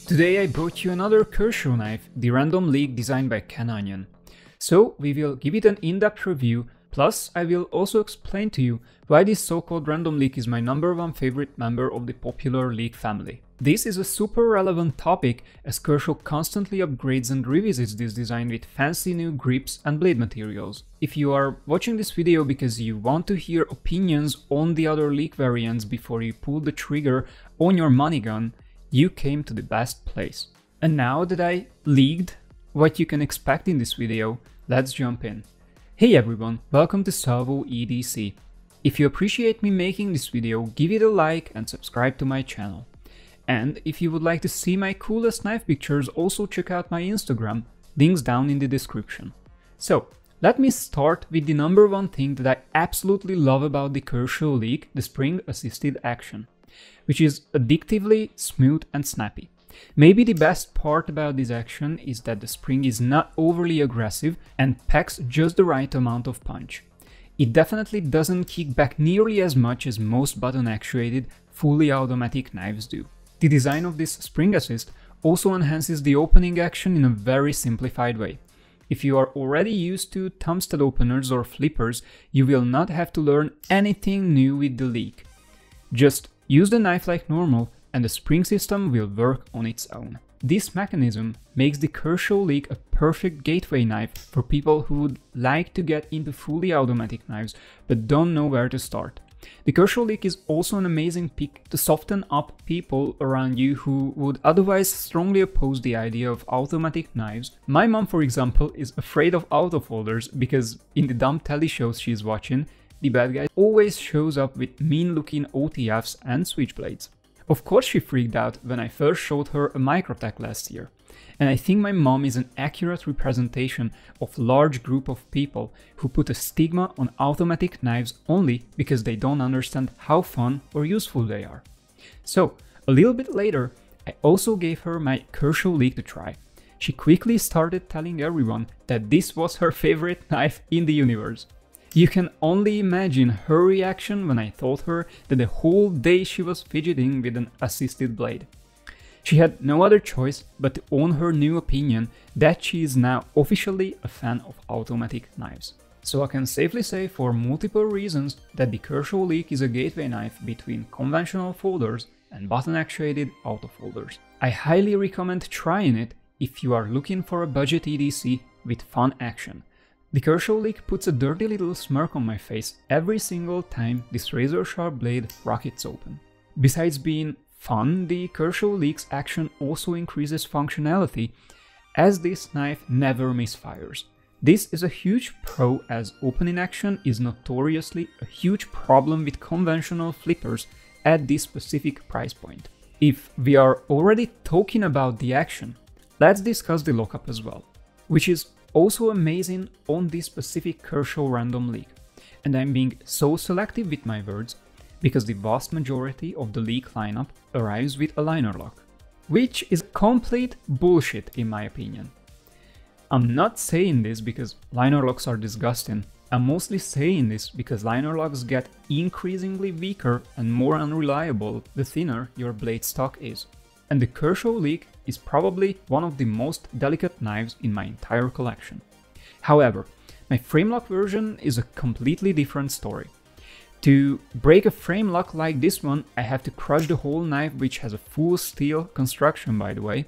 Today I brought you another Kershaw knife, the Randon Leek designed by Ken Onion. So we will give it an in-depth review, plus I will also explain to you why this so-called Randon Leek is my #1 favorite member of the popular Leek family. This is a super relevant topic as Kershaw constantly upgrades and revisits this design with fancy new grips and blade materials. If you are watching this video because you want to hear opinions on the other Leek variants before you pull the trigger on your money gun, you came to the best place. And now that I leaked what you can expect in this video, let's jump in. Hey everyone, welcome to Salvo EDC. If you appreciate me making this video, give it a like and subscribe to my channel. And if you would like to see my coolest knife pictures, also check out my Instagram, links down in the description. So, let me start with the #1 thing that I absolutely love about the Kershaw Leek, the spring-assisted action, which is addictively smooth and snappy. Maybe the best part about this action is that the spring is not overly aggressive and packs just the right amount of punch. It definitely doesn't kick back nearly as much as most button-actuated, fully automatic knives do. The design of this spring assist also enhances the opening action in a very simplified way. If you are already used to thumbstud openers or flippers, you will not have to learn anything new with the Leek. Just use the knife like normal and the spring system will work on its own. This mechanism makes the Kershaw Leek a perfect gateway knife for people who would like to get into fully automatic knives but don't know where to start. The Kershaw Leek is also an amazing pick to soften up people around you who would otherwise strongly oppose the idea of automatic knives. My mom, for example, is afraid of autofolders because in the dumb telly shows she's watching, the bad guy always shows up with mean-looking OTFs and switchblades. Of course she freaked out when I first showed her a Microtech last year, and I think my mom is an accurate representation of a large group of people who put a stigma on automatic knives only because they don't understand how fun or useful they are. So, a little bit later, I also gave her my Kershaw Leek to try. She quickly started telling everyone that this was her favorite knife in the universe. You can only imagine her reaction when I told her that the whole day she was fidgeting with an assisted blade. She had no other choice but to own her new opinion that she is now officially a fan of automatic knives. So I can safely say for multiple reasons that the Kershaw Leek is a gateway knife between conventional folders and button-actuated autofolders. I highly recommend trying it if you are looking for a budget EDC with fun action. The Kershaw Leek puts a dirty little smirk on my face every single time this razor-sharp blade rockets open. Besides being fun, the Kershaw Leek's action also increases functionality, as this knife never misfires. This is a huge pro as opening action is notoriously a huge problem with conventional flippers at this specific price point. If we are already talking about the action, let's discuss the lockup as well, which is also amazing on this specific Kershaw Randon Leek. And I'm being so selective with my words because the vast majority of the Leek lineup arrives with a liner lock, which is complete bullshit in my opinion. I'm not saying this because liner locks are disgusting. I'm mostly saying this because liner locks get increasingly weaker and more unreliable the thinner your blade stock is. And the Kershaw Leek is probably one of the most delicate knives in my entire collection. However, my Framelock version is a completely different story. To break a Framelock like this one, I have to crush the whole knife, which has a full steel construction by the way.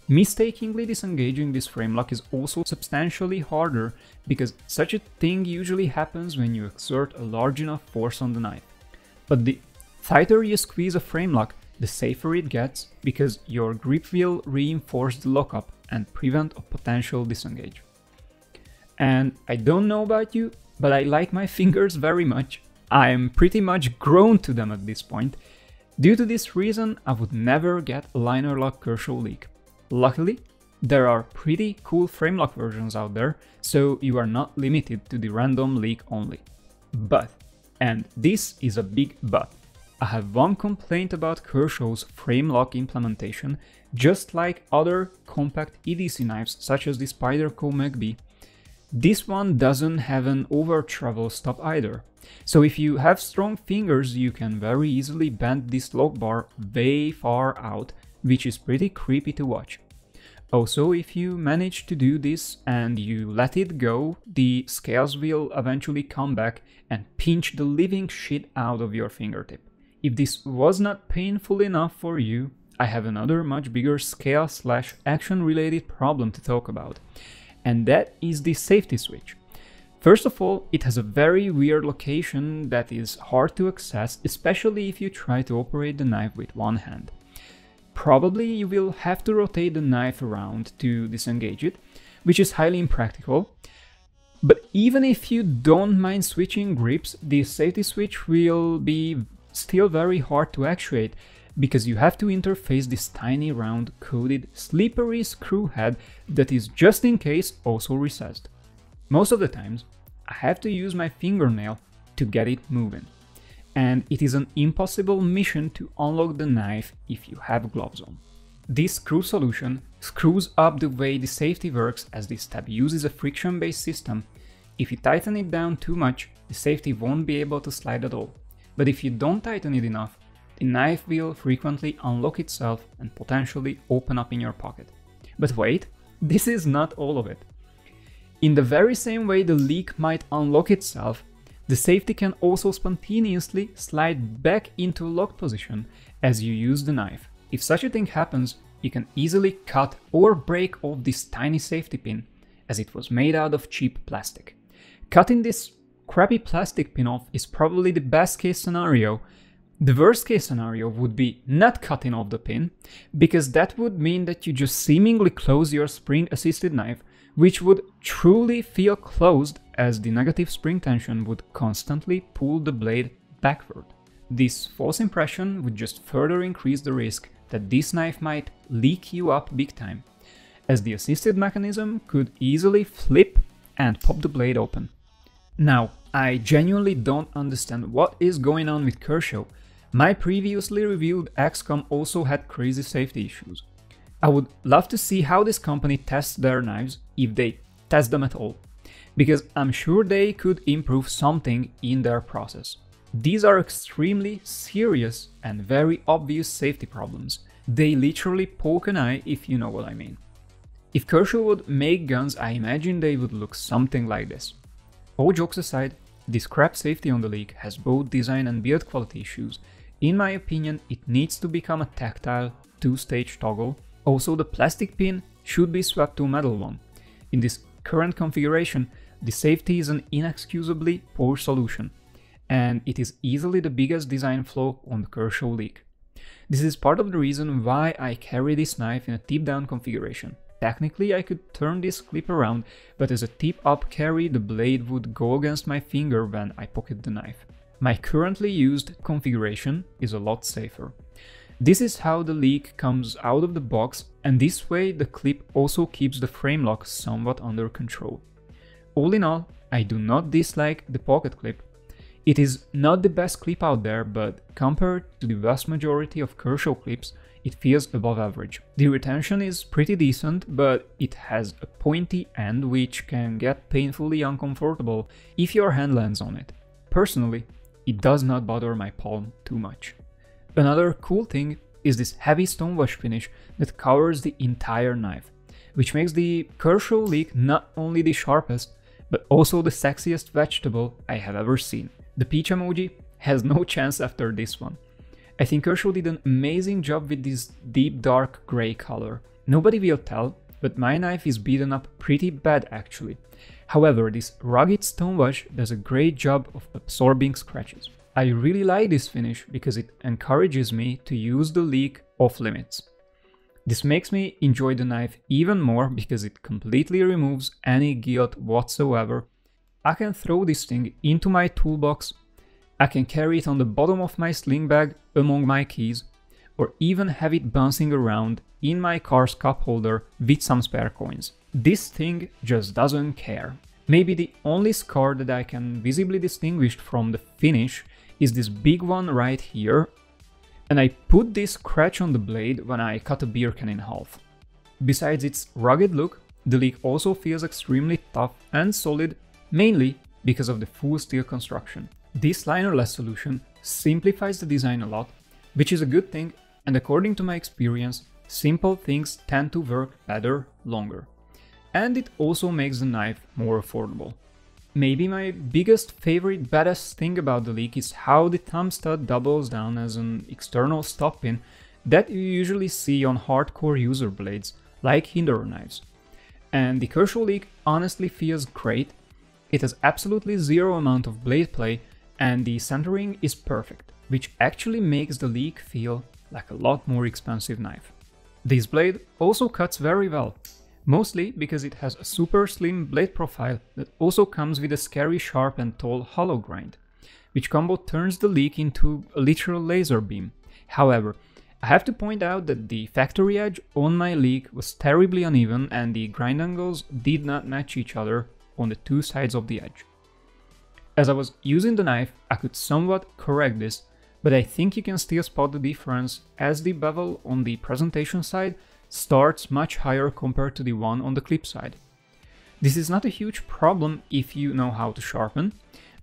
Mistakenly disengaging this Framelock is also substantially harder because such a thing usually happens when you exert a large enough force on the knife. But the tighter you squeeze a Framelock, the safer it gets because your grip will reinforce the lockup and prevent a potential disengage. And I don't know about you, but I like my fingers very much. I am pretty much grown to them at this point. Due to this reason, I would never get a liner lock Kershaw Leek. Luckily, there are pretty cool Framelock versions out there, so you are not limited to the Randon Leek only. But, and this is a big but, I have one complaint about Kershaw's Framelock implementation. Just like other compact EDC knives such as the Spyderco MacB, this one doesn't have an over travel stop either. So if you have strong fingers, you can very easily bend this lock bar way far out, which is pretty creepy to watch. Also, if you manage to do this and you let it go, the scales will eventually come back and pinch the living shit out of your fingertip. If this was not painful enough for you, I have another much bigger scale/action related problem to talk about, and that is the safety switch. First of all, it has a very weird location that is hard to access, especially if you try to operate the knife with one hand. Probably you will have to rotate the knife around to disengage it, which is highly impractical. But even if you don't mind switching grips, the safety switch will be still very hard to actuate, because you have to interface this tiny round coated slippery screw head that is just in case also recessed. Most of the times I have to use my fingernail to get it moving, and it is an impossible mission to unlock the knife if you have gloves on. This screw solution screws up the way the safety works, as this tab uses a friction-based system. If you tighten it down too much, the safety won't be able to slide at all. But if you don't tighten it enough, the knife will frequently unlock itself and potentially open up in your pocket. But wait, this is not all of it. In the very same way the leek might unlock itself, the safety can also spontaneously slide back into locked position as you use the knife. If such a thing happens, you can easily cut or break off this tiny safety pin, as it was made out of cheap plastic. Cutting this crappy plastic pin off is probably the best case scenario. The worst case scenario would be not cutting off the pin, because that would mean that you just seemingly close your spring-assisted knife, which would truly feel closed, as the negative spring tension would constantly pull the blade backward. This false impression would just further increase the risk that this knife might leak you up big time, as the assisted mechanism could easily flip and pop the blade open. Now, I genuinely don't understand what is going on with Kershaw. My previously reviewed XCOM also had crazy safety issues. I would love to see how this company tests their knives, if they test them at all, because I'm sure they could improve something in their process. These are extremely serious and very obvious safety problems. They literally poke an eye, if you know what I mean. If Kershaw would make guns, I imagine they would look something like this. All jokes aside, this crap safety on the Leek has both design and build quality issues. In my opinion, it needs to become a tactile, two-stage toggle. Also, the plastic pin should be swapped to a metal one. In this current configuration, the safety is an inexcusably poor solution, and it is easily the biggest design flaw on the Kershaw Leek. This is part of the reason why I carry this knife in a tip-down configuration. Technically, I could turn this clip around, but as a tip-up carry, the blade would go against my finger when I pocket the knife. My currently used configuration is a lot safer. This is how the Leek comes out of the box, and this way the clip also keeps the Framelock somewhat under control. All in all, I do not dislike the pocket clip. It is not the best clip out there, but compared to the vast majority of Kershaw clips, it feels above average. The retention is pretty decent, but it has a pointy end which can get painfully uncomfortable if your hand lands on it. Personally, it does not bother my palm too much. Another cool thing is this heavy stonewash finish that covers the entire knife, which makes the Kershaw Leek not only the sharpest, but also the sexiest vegetable I have ever seen. The peach emoji has no chance after this one. I think Kershaw did an amazing job with this deep dark grey color. Nobody will tell, but my knife is beaten up pretty bad actually. However, this rugged stonewash does a great job of absorbing scratches. I really like this finish because it encourages me to use the Leek off limits. This makes me enjoy the knife even more because it completely removes any guilt whatsoever. I can throw this thing into my toolbox, I can carry it on the bottom of my sling bag among my keys, or even have it bouncing around in my car's cup holder with some spare coins. This thing just doesn't care. Maybe the only scar that I can visibly distinguish from the finish is this big one right here, and I put this scratch on the blade when I cut a beer can in half. Besides its rugged look, the Leek also feels extremely tough and solid, mainly because of the full steel construction. This linerless solution simplifies the design a lot, which is a good thing, and according to my experience, simple things tend to work better longer. And it also makes the knife more affordable. Maybe my biggest favorite badass thing about the Leek is how the thumb stud doubles down as an external stop pin that you usually see on hardcore user blades, like Hinderer knives. And the Kershaw Leek honestly feels great. It has absolutely zero amount of blade play, and the centering is perfect, which actually makes the Leek feel like a lot more expensive knife. This blade also cuts very well, mostly because it has a super slim blade profile that also comes with a scary sharp and tall hollow grind, which combo turns the Leek into a literal laser beam. However, I have to point out that the factory edge on my Leek was terribly uneven and the grind angles did not match each other on the two sides of the edge. As I was using the knife, I could somewhat correct this, but I think you can still spot the difference as the bevel on the presentation side starts much higher compared to the one on the clip side. This is not a huge problem if you know how to sharpen,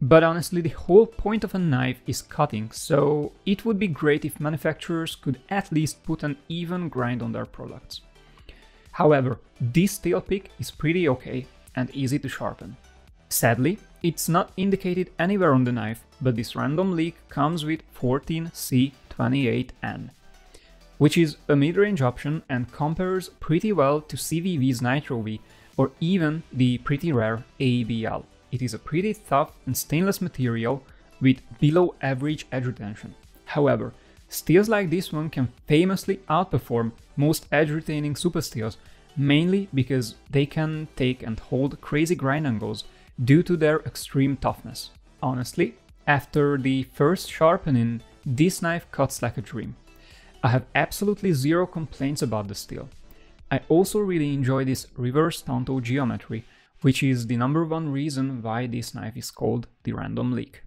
but honestly the whole point of a knife is cutting, so it would be great if manufacturers could at least put an even grind on their products. However, this steel pick is pretty okay and easy to sharpen. Sadly, it's not indicated anywhere on the knife, but this Random Leek comes with 14C28N, which is a mid-range option and compares pretty well to CVV's Nitro V or even the pretty rare ABL. It is a pretty tough and stainless material with below average edge retention. However, steels like this one can famously outperform most edge retaining super steels, mainly because they can take and hold crazy grind angles due to their extreme toughness. Honestly, after the first sharpening, this knife cuts like a dream. I have absolutely zero complaints about the steel. I also really enjoy this reverse tanto geometry, which is the #1 reason why this knife is called the Random Leek.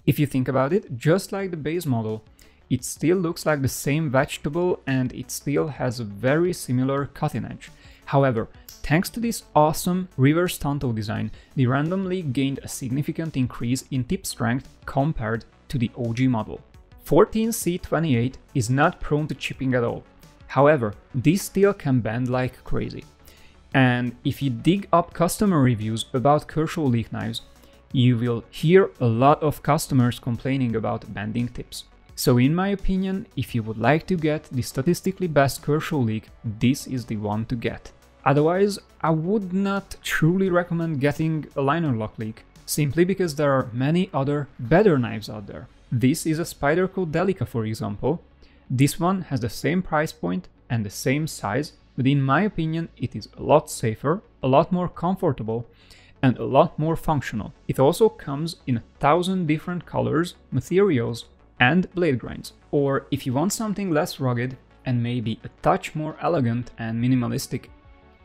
If you think about it, just like the base model, it still looks like the same vegetable and it still has a very similar cutting edge. However, thanks to this awesome reverse tanto design, the Random Leek gained a significant increase in tip strength compared to the OG model. 14C28 is not prone to chipping at all. However, this steel can bend like crazy. And if you dig up customer reviews about Kershaw Leek knives, you will hear a lot of customers complaining about bending tips. So in my opinion, if you would like to get the statistically best Kershaw Leek, this is the one to get. Otherwise, I would not truly recommend getting a linerless Leek, simply because there are many other better knives out there. This is a Spyderco Delica, for example. This one has the same price point and the same size, but in my opinion it is a lot safer, a lot more comfortable, and a lot more functional. It also comes in 1,000 different colors, materials, and blade grinds. Or if you want something less rugged and maybe a touch more elegant and minimalistic,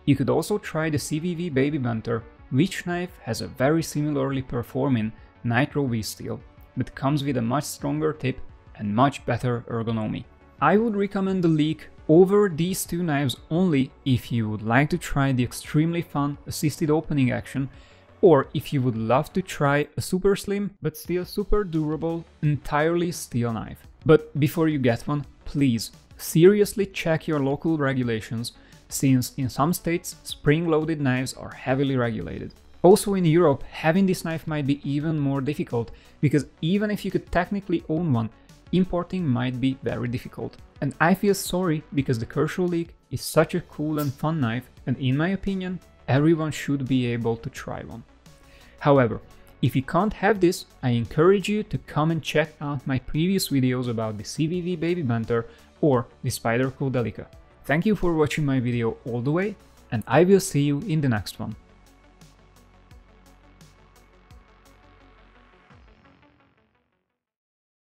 you could also try the CVV Baby Banter, which knife has a very similarly performing Nitro V steel, but comes with a much stronger tip and much better ergonomy. I would recommend the Leek over these two knives only if you would like to try the extremely fun assisted opening action, or if you would love to try a super slim but still super durable entirely steel knife. But before you get one, please seriously check your local regulations, since in some states spring-loaded knives are heavily regulated. Also in Europe, having this knife might be even more difficult, because even if you could technically own one, importing might be very difficult. And I feel sorry, because the Kershaw Leek is such a cool and fun knife, and in my opinion, everyone should be able to try one. However, if you can't have this, I encourage you to come and check out my previous videos about the CVV Baby Banter or the Spyderco Delica. Thank you for watching my video all the way, and I will see you in the next one.